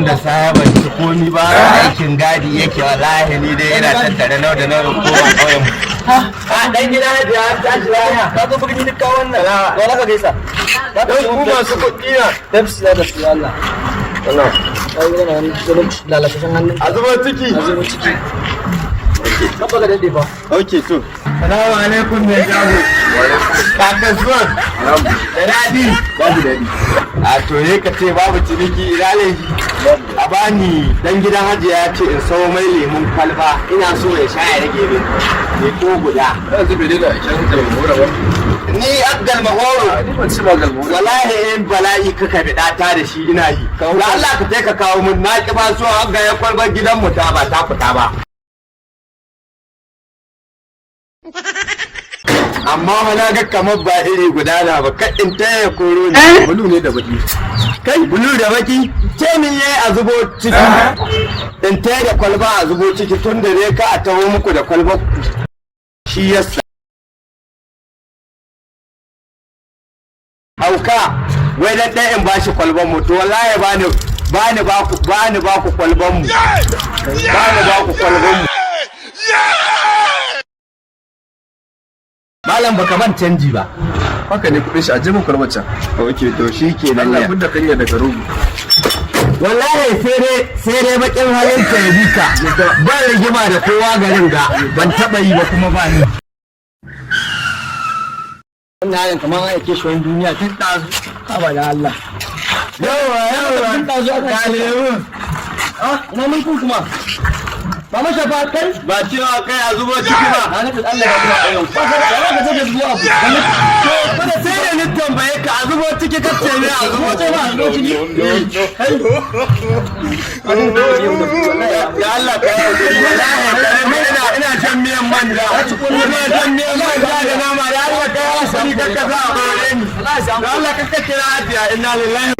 tun da sahaban ci komi ba aikin gadi yake wallahi ni dai yana tattare nau da nau ko ba kauyen mu. A dan gida da ta ji rana ka zo bugi duka wannan wala ka gaisa. Dan ku masu kuɗi na tafsi da su Allah. Wannan ai wannan zulum lalakashin hannun azuba ciki Kaba ga dade fa. Okay to. Assalamu alaikum mai jago. Ka kasuwan. Da dadi. Babu dadi. A to ne ka ce babu ciniki ilale. A bani dan gidan Hajiya ya ce in sawo mai lemun kwalba ina so ya sha ya rage min. Ne ko guda. Yanzu bai da shan da mahoro ba. Ni Abdul Mahoro. Ni ban ci ba galmo. Wallahi in bala'i kaka bida ta da shi ina yi. Da Allah ka kai ka kawo mun na ki ba so ga ya kwalbar gidan mu ta ba ta fita ba. Amma wala ga kamar ba iri guda na ba kaɗin ta ya koro ne bulu ne da baki kai bulu da baki ce min yayi a zubo ciki in ta da kwalba a zubo ciki tun da ne ka a taho muku da kwalba shi yasa hauka wai dan ɗaya in bashi kwalban mu to wallahi bani ba ku kwalban mu bani ba ku kwalban mu Malam baka ban canji ba. Haka ne kudin shi a jibin kwalbacin. Okay to shi ke nan Allah budda kanya daga rubu. Wallahi sai dai bakin halin ka yabi ka. Ban rigima da kowa garin ga ban taba yi ba kuma ba ni. Wannan halin kamar an aike shi wani duniya tun ɗazu. Haba da Allah. Yawa tun ɗazu aka kalewu. Ina mulkin kuma. Ba masha ba kai ba cewa kai a zubo ciki ba a nufin Allah ya kuma ɗayan ba ka ce zuwa abu kada sai da ni tambaye ka a zubo ciki ka ce ne a zubo ciki ba a zubo ciki ya Allah ka yi ina shan miyan manja ina shan miyan manja da nama ya Allah ka yi sani ka kasa a bare ni ya Allah ka kira ajiya inna lillahi